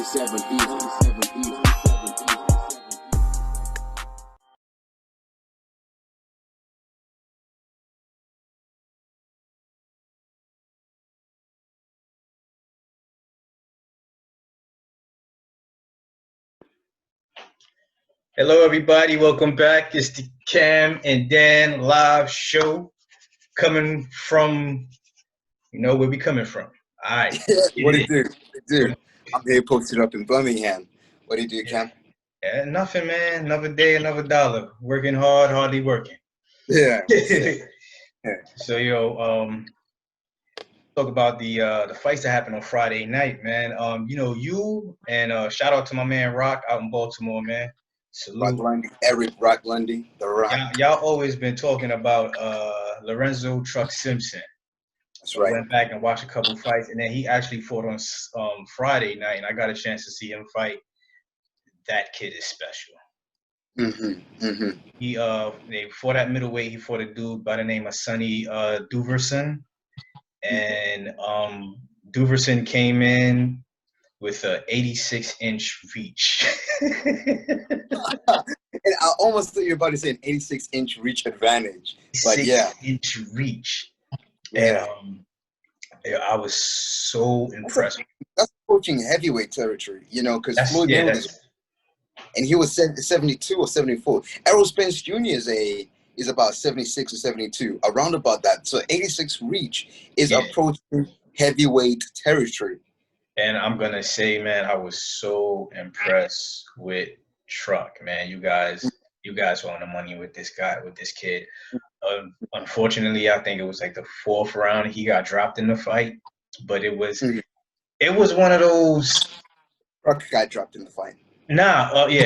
Hello, everybody. Welcome back. It's the Kam and Dan live show coming from, where we coming from. All right. What do you do? I'm here posted up in Birmingham. What do you do, Cam? Yeah, nothing, man. Another day, another dollar. Working hard, hardly working. Yeah. So, talk about the fights that happened on Friday night, man. You and shout out to my man Rock out in Baltimore, man. Salute. Eric Rock Lundy, the Rock. Y'all always been talking about Lorenzo Truck Simpson. That's right. I went back and watched a couple fights, and then he actually fought on Friday night, and I got a chance to see him fight. That kid is special. They fought at middleweight. He fought a dude by the name of Sonny Duverson, and Duverson came in with a 86-inch reach. And I almost thought you were about to say an 86-inch reach advantage. But yeah. 6-inch reach. Yeah. And I was so impressed. That's approaching heavyweight territory, because Floyd Mayweather, and he was 72 or 74. Errol Spence Jr. is about 76 or 72, around about that. So 86 reach is approaching heavyweight territory. And I'm gonna say, man, I was so impressed with Truck, man. You guys were on the money with this kid. Unfortunately, I think it was like the 4th round he got dropped in the fight, but it was one of those. Truck got dropped in the fight.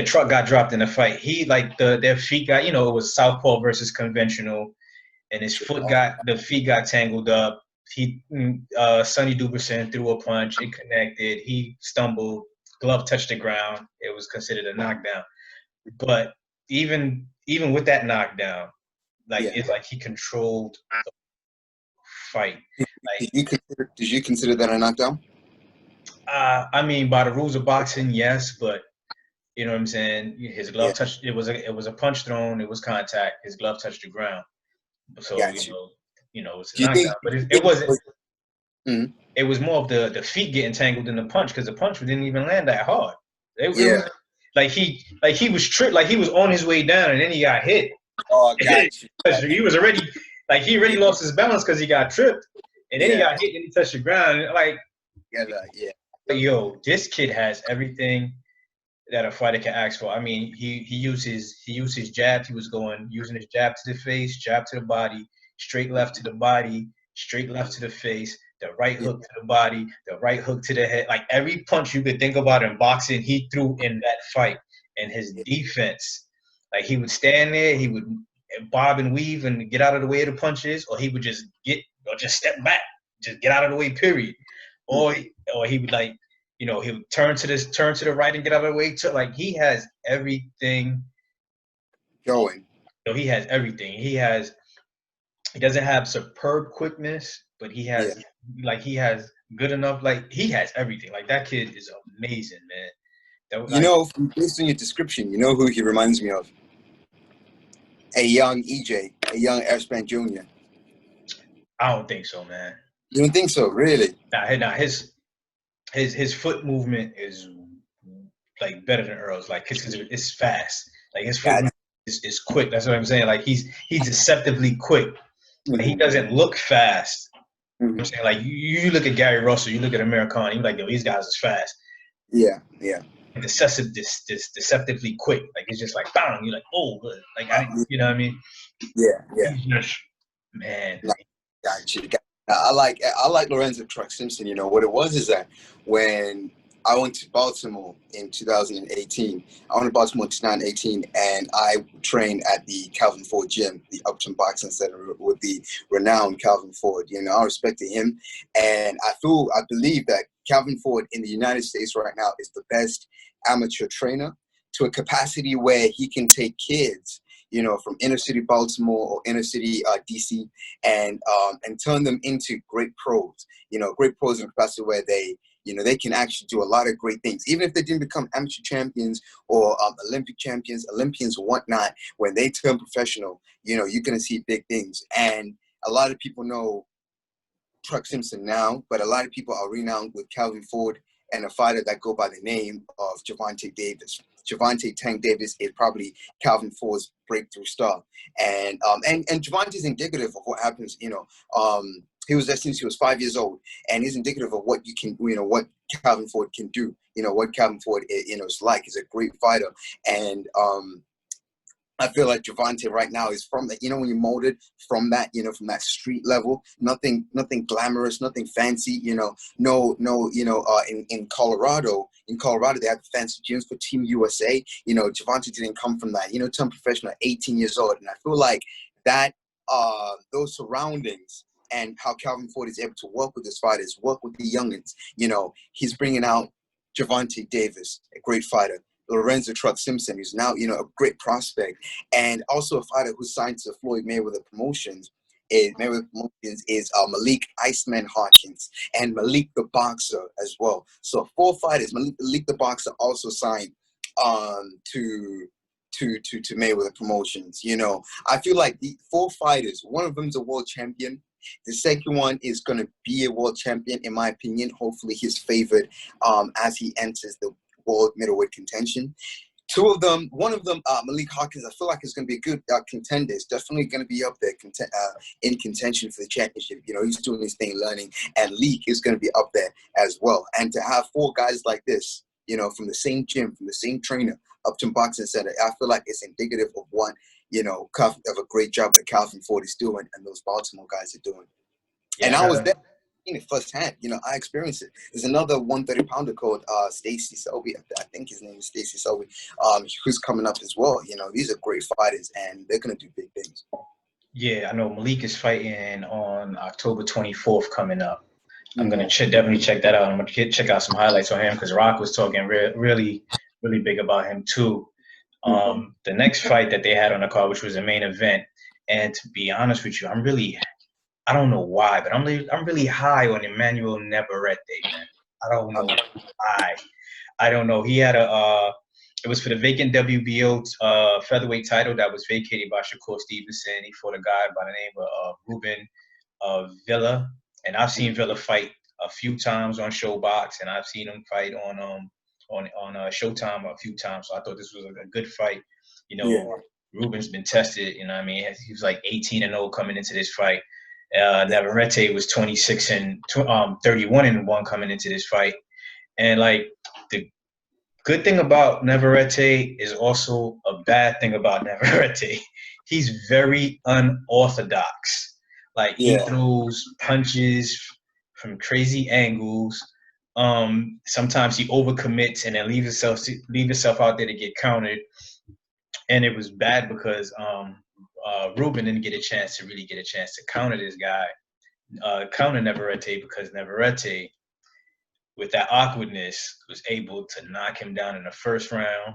Truck got dropped in the fight. He their feet got, it was southpaw versus conventional, and the feet got tangled up. Sonny Duverson threw a punch. It connected. He stumbled. Glove touched the ground. It was considered a knockdown. But even with that knockdown, it's like he controlled the fight. Did you consider that a knockdown? I mean, by the rules of boxing, yes, but you know what I'm saying. His glove touched. It was a punch thrown. It was contact. His glove touched the ground. So it's a knockdown. But it wasn't. It was more of the feet getting tangled in the punch, because the punch didn't even land that hard. It was like he was tripped, like he was on his way down, and then he got hit. Oh, gotcha. He was already lost his balance because he got tripped, and then he got hit and he touched the ground. Yo, this kid has everything that a fighter can ask for. I mean, he used his jab. He was using his jab to the face, jab to the body, straight left to the body, straight left to the face, the right hook to the body, the right hook to the head. Like every punch you could think about in boxing, he threw in that fight. And his defense, like he would stand there, he would bob and weave and get out of the way of the punches, or he would just step back, just get out of the way, period. Or he would he would turn to the right and get out of the way. He has everything going. He has everything. He doesn't have superb quickness, but he has he has good enough. He has everything. That kid is amazing, man. Based on your description, you know who he reminds me of? A young EJ, a young Airspan Jr. I don't think so, man. You don't think so, really? Nah. His foot movement is better than Earl's. It's fast. His foot movement is quick. That's what I'm saying. He's deceptively quick. He doesn't look fast. I'm saying, you look at Gary Russell, you look at American, you're like, yo, these guys is fast. Yeah. Deceptively quick. It's just bang. You're like, oh, good. You know what I mean? Yeah. Man. Gotcha. I like Lorenzo Truck Simpson. What it was is that when I went to Baltimore in 2018, and I trained at the Calvin Ford gym, the Upton Boxing Center with the renowned Calvin Ford. I respected him, and I believe that Calvin Ford in the United States right now is the best amateur trainer, to a capacity where he can take kids, from inner city Baltimore or inner city DC, and turn them into great pros. Great pros in a capacity where they You know, they can actually do a lot of great things. Even if they didn't become amateur champions or Olympic champions, Olympians or whatnot, when they turn professional, you know, you're going to see big things. And a lot of people know Truck Simpson now, but a lot of people are renowned with Calvin Ford and a fighter that go by the name of Gervonta Davis. Gervonta Tank Davis is probably Calvin Ford's breakthrough star, and Gervonta is indicative of what happens. You know, he was there since he was 5 years old, and he's indicative of what you can, you know, what Calvin Ford can do. You know what Calvin Ford, you know, is like. He's a great fighter, and I feel like Gervonta right now is from that, you know, when you molded from that, you know, from that street level, nothing glamorous, nothing fancy, you know, no, you know, in Colorado, they have fancy gyms for Team USA. You know, Gervonta didn't come from that, you know, turned professional at 18 years old. And I feel like that, those surroundings and how Calvin Ford is able to work with his fighters, work with the youngins, you know, he's bringing out Gervonta Davis, a great fighter. Lorenzo Truck Simpson, who's now, you know, a great prospect, and also a fighter who signed to Floyd Mayweather Promotions. Is Malik Iceman Hawkins and Malik the Boxer as well. So 4 fighters. Malik the Boxer also signed to Mayweather Promotions. You know, I feel like the 4 fighters, one of them is a world champion. The second one is going to be a world champion, in my opinion. Hopefully he's favored as he enters the world middleweight contention. 2 of them, one of them, Malik Hawkins, I feel like is going to be a good contender. It's definitely going to be up there in contention for the championship. You know, he's doing his thing, learning, and Leak is going to be up there as well. And to have 4 guys like this, you know, from the same gym, from the same trainer, Upton Boxing Center, I feel like it's indicative of what, you know, of a great job that Calvin Ford is doing and those Baltimore guys are doing. Yeah, and I was there it firsthand. You know, I experienced it. There's another 130-pounder called Stacy Selby. I think his name is Stacy Selby, who's coming up as well. You know, these are great fighters, and they're going to do big things. Yeah, I know Malik is fighting on October 24th coming up. I'm going to definitely check that out. I'm going to check out some highlights on him because Rock was talking really big about him too. The next fight that they had on the card, which was a main event, and to be honest with you, I don't know why, but I'm really high on Emanuel Navarrete, man. I don't know why. I don't know. He had it was for the vacant WBO featherweight title that was vacated by Shakur Stevenson. He fought a guy by the name of Ruben Villa, and I've seen Villa fight a few times on Showbox, and I've seen him fight on Showtime a few times. So I thought this was a good fight. You know, Ruben's been tested. You know what I mean? He was like 18-0 coming into this fight. Navarrete was 31-1 coming into this fight. And like the good thing about Navarrete is also a bad thing about Navarrete. He's very unorthodox. Like he throws punches from crazy angles. Sometimes he overcommits and then leave himself out there to get countered. And it was bad because Ruben didn't get a chance to counter this guy, counter Navarrete, because Navarrete, with that awkwardness, was able to knock him down in the first round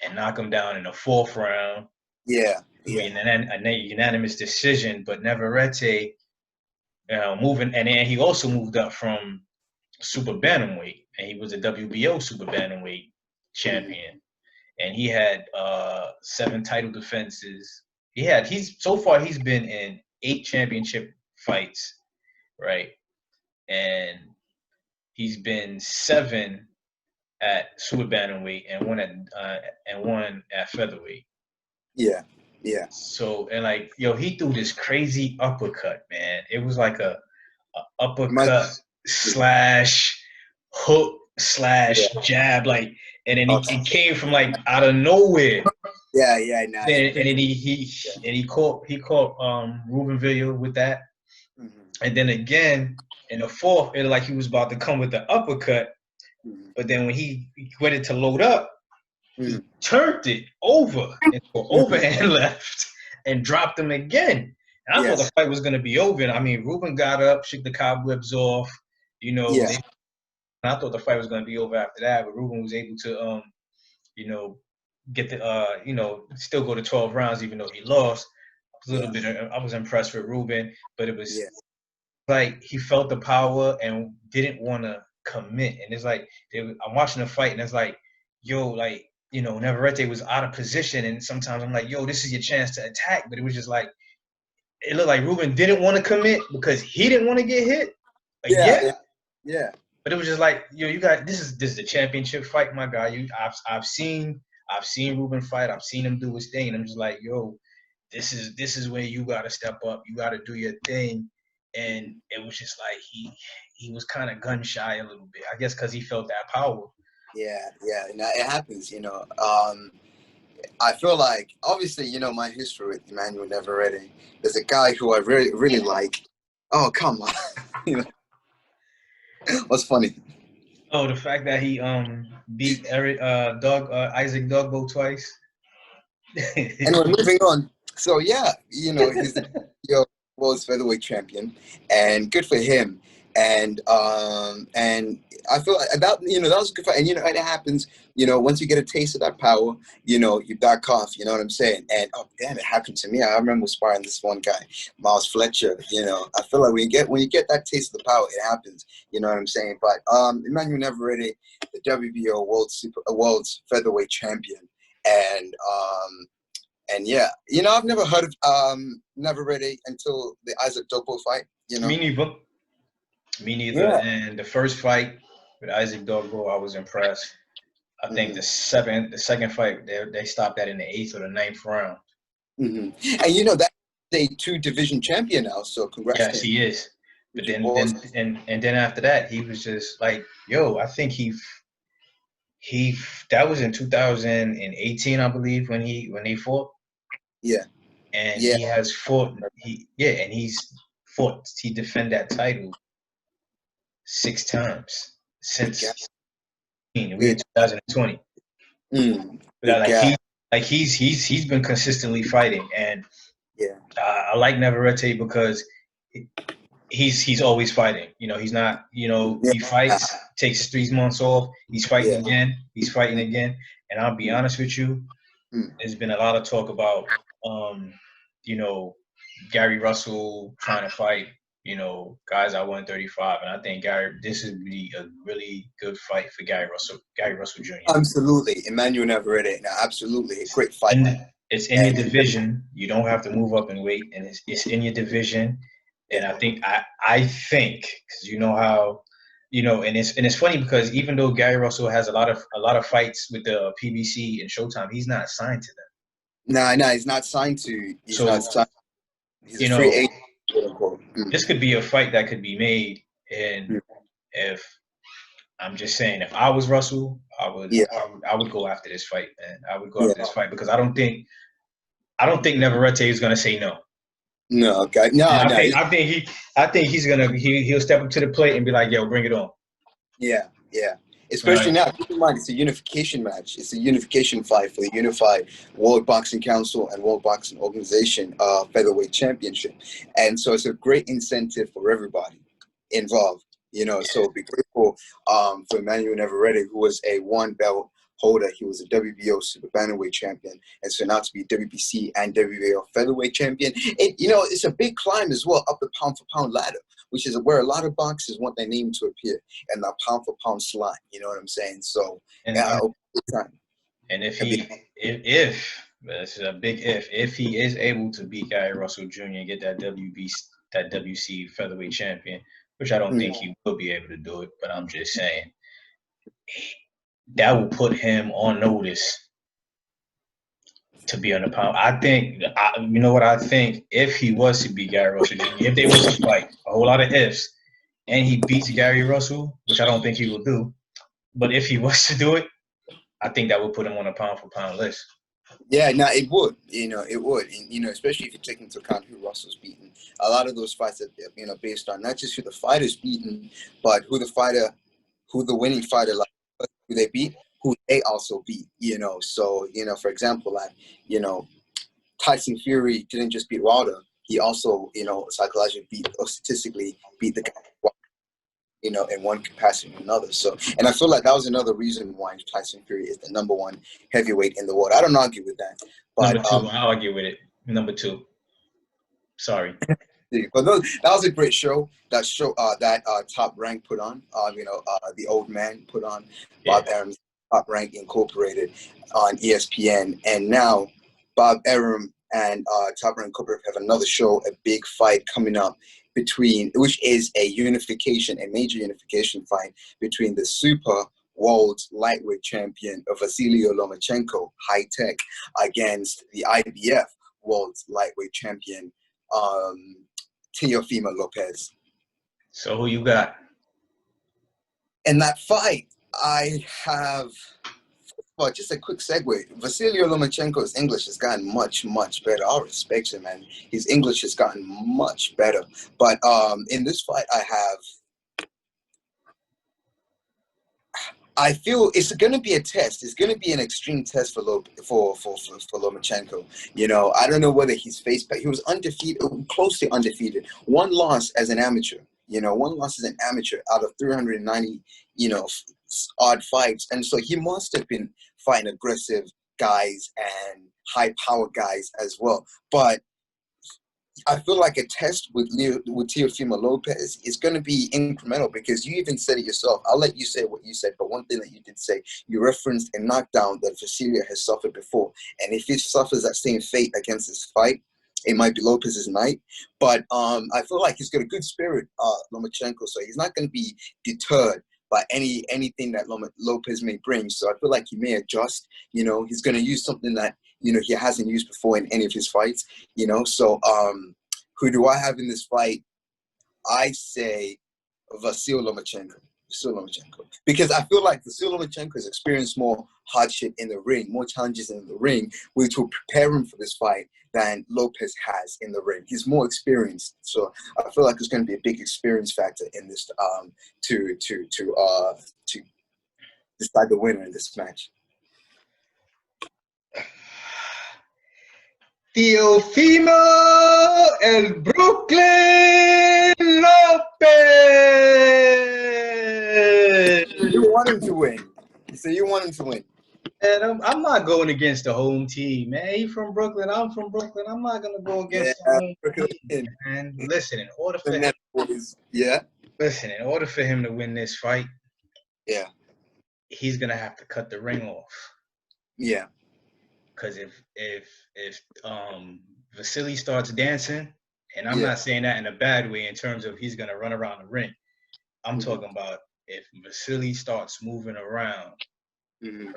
and knock him down in the 4th round. A unanimous decision. But Navarrete moving, and then he also moved up from super bantamweight, and he was a WBO super bantamweight champion, and he had 7 title defenses. So far he's been in 8 championship fights, right? And he's been 7 at super bantamweight and 1 at featherweight. Yeah. So, and like, yo, he threw this crazy uppercut, man. It was like a uppercut slash hook slash jab, like, and then it came from like out of nowhere. And then he caught Ruben Villa with that, and then again in the 4th, it like he was about to come with the uppercut, but then when he went to load up, he turned it over into an overhand left and dropped him again. And I thought the fight was going to be over. I mean, Ruben got up, shook the cobwebs off, you know. And I thought the fight was going to be over after that, but Ruben was able to, you know, get the, you know, still go to 12 rounds even though he lost. I was impressed with Ruben, but it was like he felt the power and didn't want to commit. And it's like I'm watching the fight, and it's like, yo, like, you know, Navarrete was out of position, and sometimes I'm like, yo, this is your chance to attack. But it was just like, it looked like Ruben didn't want to commit because he didn't want to get hit. Like, Yeah. But it was just like, yo, you got this is the championship fight, my guy. I've seen Ruben fight. I've seen him do his thing, and I'm just like, yo, this is where you got to step up. You got to do your thing. And it was just like he was kind of gun shy a little bit, I guess, because he felt that power. Yeah. Now it happens, you know. I feel like, obviously, you know, my history with Emanuel Navarrete. There's a guy who I really, really like. Oh, come on. You know, what's funny? Oh, the fact that he beat Isaac Dogbo twice. Anyway, moving on. So yeah, you know, he's the world's featherweight champion, and good for him. And I feel like that, you know, that was a good fight. And you know, it happens. You know, once you get a taste of that power, you know, you back off. You know what I'm saying? And oh damn, it happened to me. I remember sparring this one guy, Miles Fletcher. You know, I feel like when you get that taste of the power, it happens. You know what I'm saying? But Emanuel Navarrete, the WBO world's featherweight champion, and yeah, you know, I've never heard of Navarrete until the Isaac Dopo fight. You know, Me neither. Yeah. And the first fight with Isaac Dogbo, I was impressed. I think the second fight, they stopped that in the 8th or the 9th round. And you know, that's a 2-division champion now, so congrats. Yes, he is. But then after that, he was just like, yo, I think he that was in 2018, I believe, when he fought. Yeah. And he has fought. He defended that title 6 times since we in 2020. He's been consistently fighting, and I like Navarrete because he's always fighting. You know, he's not. You know, he fights, takes 3 months off. He's fighting again. He's fighting again. And I'll be honest with you, there's been a lot of talk about, you know, Gary Russell trying to fight, you know, guys at 135, and I think this is really a really good fight for Gary Russell Jr. Absolutely, Emanuel Navarrete. No, absolutely, a great fight. It's in your division. You don't have to move up in weight, and it's in your division. And I think because you know how, you know, and it's funny because even though Gary Russell has a lot of fights with the PBC and Showtime, he's not signed to them. No, he's not signed to. He's you a free agent. This could be a fight that could be made, and if I'm just saying, if I was Russell, I would go after this fight, man. I would go after this fight because I don't think Navarrete is gonna say no. No, okay, no. I think he'll step up to the plate and be like, "Yo, bring it on." Yeah. Especially now, keep in mind, it's a unification match. It's a unification fight for the unified World Boxing Council and World Boxing Organization featherweight championship. And so it's a great incentive for everybody involved, you know. So be grateful for Emanuel Navarrete, who was a 1-belt holder. He was a WBO super bantamweight champion, and so now to be WBC and WBO featherweight champion. You know, it's a big climb as well up the pound-for-pound ladder, which is where a lot of boxers want their name to appear in the pound-for-pound slot. You know what I'm saying? So, and if this is a big if he is able to beat Gary Russell Jr. and get that WC featherweight champion, which I don't think he will be able to do it, but I'm just saying that will put him on notice to be on the pound. I think, you know what I think? If he was to beat Gary Russell Jr., if they was to fight, a whole lot of ifs, and he beats Gary Russell, which I don't think he will do, but if he was to do it, I think that would put him on a pound-for-pound list. Yeah, no, it would. You know, it would. And, you know, especially if you take into account who Russell's beaten. A lot of those fights are, you know, based on not just who the fighter's beaten, but who the winning fighter, like, who they beat, who they also beat, you know. So, you know, for example, like, you know, Tyson Fury didn't just beat Wilder. He also, you know, psychologically or statistically beat the guy, you know, in one capacity or another. So, and I feel like that was another reason why Tyson Fury is the #1 heavyweight in the world. I don't argue with that. But number 2, I'll argue with it. Number 2. Sorry. But that was a great show. That Top Rank put on. The old man put on. Yeah. Bob Arum's Top Rank Incorporated on ESPN, and now Bob Arum and Top Rank Incorporated have another show, a big fight coming up which is a major unification fight between the super world lightweight champion of Vasily Lomachenko, high tech, against the IBF world lightweight champion, Teofimo Lopez. So who you got? In that fight, I have, well, just a quick segue. Vasily Lomachenko's English has gotten much, much better. I respect him, and his English has gotten much better. But in this fight, I feel it's going to be a test. It's going to be an extreme test for Lomachenko. I don't know whether he's faced, but he was undefeated, close to undefeated. One loss as an amateur. One loss as an amateur out of 390, odd fights, and so he must have been fighting aggressive guys and high power guys as well. But I feel like a test with Teofimo Lopez is going to be incremental, because you even said it yourself. I'll let you say what you said, but one thing that you did say, you referenced a knockdown that Vasily has suffered before. And if he suffers that same fate against this fight, it might be Lopez's night. But I feel like he's got a good spirit, Lomachenko, so he's not going to be deterred by anything that Lopez may bring. So I feel like he may adjust. He's going to use something that he hasn't used before in any of his fights. So who do I have in this fight? I say Vasily Lomachenko. Because I feel like Vasily Lomachenko has experienced more hardship in the ring, more challenges in the ring, which will prepare him for this fight than Lopez has in the ring. He's more experienced, so I feel like it's going to be a big experience factor in this to decide the winner in this match. Teofimo El Brooklyn Lopez. You want him to win. So you want him to win. And I'm not going against the home team, man. He's from Brooklyn. I'm from Brooklyn. I'm not gonna go against the home team, man. Listen, in order for him, in order for him to win this fight, he's gonna have to cut the ring off. Yeah. Because if Vasily starts dancing, and I'm not saying that in a bad way in terms of he's gonna run around the ring. I'm talking about if Vasily starts moving around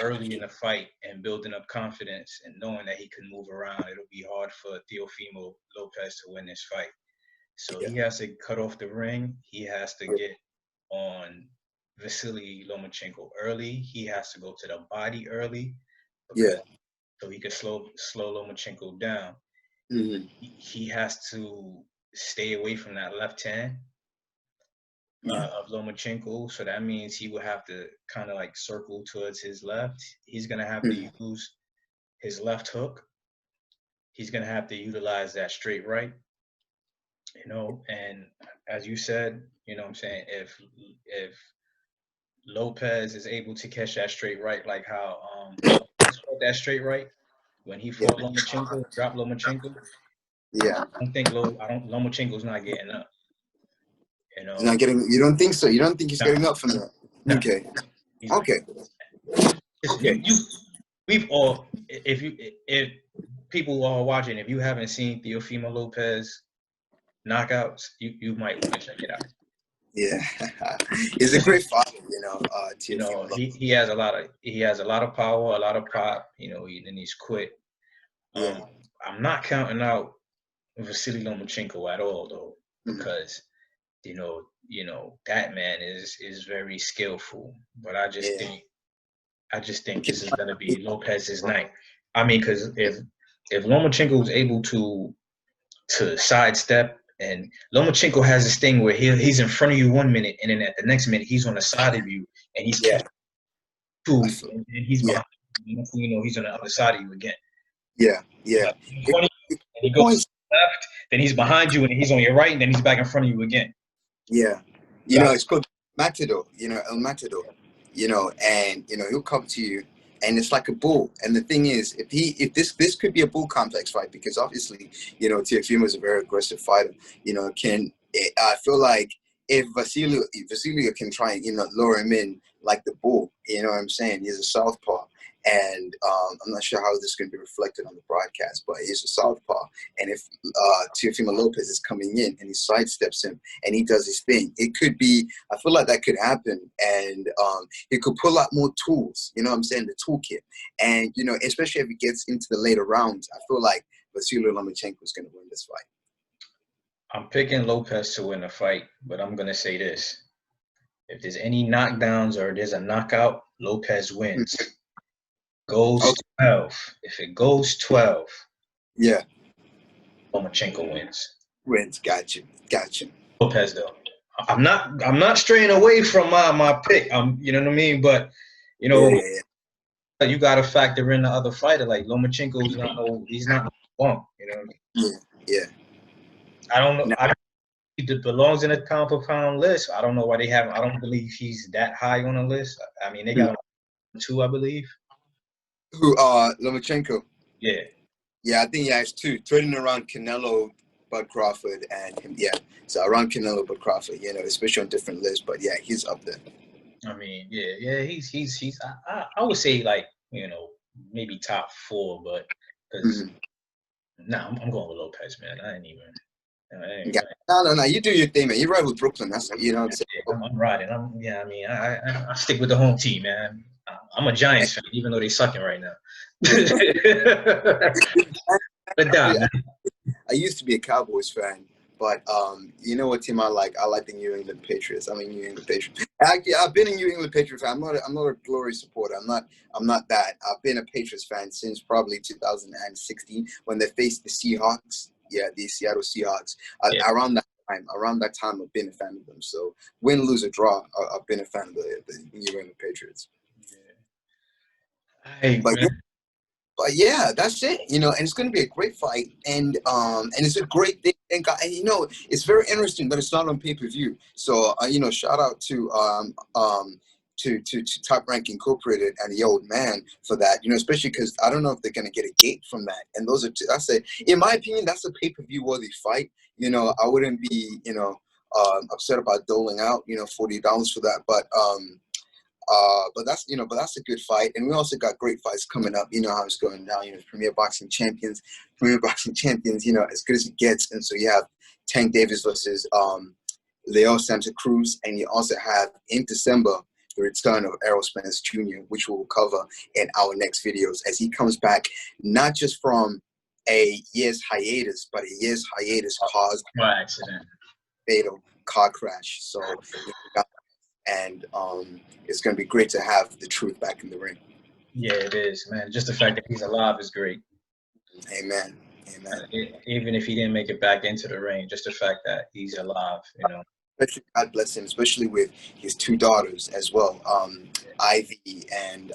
early in the fight and building up confidence and knowing that he can move around, it'll be hard for Teofimo Lopez to win this fight. So he has to cut off the ring. He has to get on Vasily Lomachenko early. He has to go to the body early. So he could slow Lomachenko down. He has to stay away from that left hand of Lomachenko. So that means he will have to kind of like circle towards his left. He's going to have to use his left hook. He's going to have to utilize that straight right. And as you said, what I'm saying, if Lopez is able to catch that straight right, like how that straight right when he fought Lomachenko, dropped Lomachenko. Yeah. I don't think Lomachenko's not getting up. He's not getting. You don't think so? You don't think he's getting up from that? No. Okay. We've all, if people are watching, if you haven't seen Teofimo Lopez knockouts, you might want to check it out. Yeah, he's a great fighter. He has a lot of power, a lot of pop. And he's quick. I'm not counting out Vasily Lomachenko at all, though, because that man is very skillful. But I just think this is gonna be Lopez's night. I mean, because if Lomachenko is able to sidestep. And Lomachenko has this thing where he's in front of you 1 minute, and then at the next minute he's on the side of you, and he's and he's behind you. He's on the other side of you again. Yeah. And he goes left, then he's behind you, and he's on your right, and then he's back in front of you again. Yeah, it's called Matador. El Matador. And he'll come to you, and it's like a bull. And the thing is, if this could be a bull complex fight, because obviously, you know, Teofimo is a very aggressive fighter. You know, I feel like if Vasily can try and, you know, lure him in like the bull, you know what I'm saying? He's a southpaw. And I'm not sure how this is going to be reflected on the broadcast, but he's a southpaw. And if Teofimo Lopez is coming in and he sidesteps him and he does his thing, it could be, I feel like that could happen. And he could pull out more tools, you know what I'm saying, the toolkit. And, you know, especially if he gets into the later rounds, I feel like Vasily Lomachenko is going to win this fight. I'm picking Lopez to win the fight, but I'm going to say this. If there's any knockdowns or there's a knockout, Lopez wins. Goes 12. If it goes 12, yeah, Lomachenko wins. Got you. Lopez though. I'm not straying away from my pick. You know what I mean? But you know, you gotta factor in the other fighter. Like Lomachenko's he's not bump, you know. Yeah. I don't know. He belongs in a pound for pound list. I don't know why they haven't. I don't believe he's that high on the list. I mean, they got him 2, I believe. Who, Lomachenko? Yeah. Yeah, I think he has 2, trading around Canelo, Bud Crawford, and him. Yeah, so around Canelo, Bud Crawford, you know, especially on different lists. But yeah, he's up there. I mean, yeah, he's. I would say like, you know, maybe top 4, but because I'm going with Lopez, man. I ain't even. No. You do your thing, man. You ride with Brooklyn. That's, you know what I'm saying. I'm riding. I mean, I stick with the home team, man. I'm a Giants fan, even though they're sucking right now. But I used to be a Cowboys fan, but you know what team I like? I like the New England Patriots. I'm a New England Patriot. Actually, I've been a New England Patriots fan. I'm not a Glory supporter. I'm not that. I've been a Patriots fan since probably 2016 when they faced the Seahawks. Yeah, the Seattle Seahawks. Around that time, I've been a fan of them. So win, lose, or draw, I've been a fan of the New England Patriots. But yeah, that's it. You know, and it's going to be a great fight, and it's a great thing. And you know, it's very interesting that it's not on pay-per-view. So you know, shout out to Top Rank Incorporated and the Old Man for that. You know, especially because I don't know if they're going to get a gate from that. And those are two. I say, in my opinion, that's a pay-per-view worthy fight. You know, I wouldn't be, you know, upset about doling out, you know, $40 for that, but that's a good fight. And we also got great fights coming up. You know how it's going now. You know, Premier Boxing Champions, you know, as good as it gets. And so you have Tank Davis versus Leo Santa Cruz. And you also have, in December, the return of Errol Spence Jr., which we'll cover in our next videos as he comes back, not just from a year's hiatus, but a year's hiatus caused by accident, fatal car crash. So, and it's going to be great to have the truth back in the ring. Yeah, it is, man. Just the fact that he's alive is great. Amen. Even if he didn't make it back into the ring, just the fact that he's alive, you know. God bless him, especially with his 2 daughters as well, Ivy and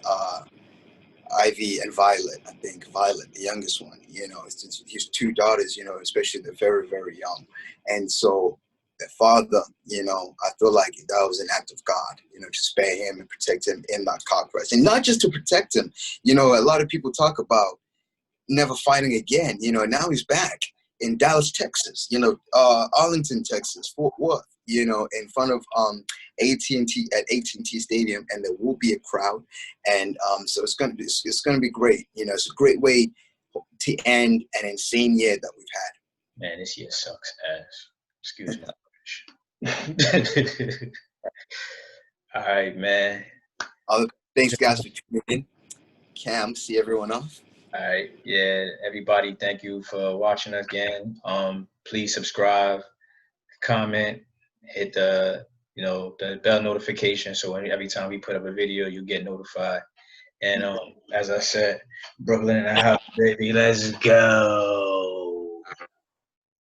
Violet. I think Violet, the youngest one. You know, his 2 daughters. You know, especially they're very, very young, and so the father. You know, I feel like that was an act of God. You know, to spare him and protect him in that car crash, and not just to protect him. You know, a lot of people talk about never fighting again. You know, now he's back in Dallas, Texas. You know, Arlington, Texas, Fort Worth. You know, in front of AT&T at AT&T Stadium, and there will be a crowd, and so it's gonna be great. You know, it's a great way to end an insane year that we've had. Man, this year sucks ass. Excuse me. All right, man. Thanks, guys, for tuning in. Cam, see everyone off. All right, yeah, everybody, thank you for watching again. Please subscribe, comment, hit the bell notification so every time we put up a video you get notified. And as I said, Brooklyn in the house, baby, let's go.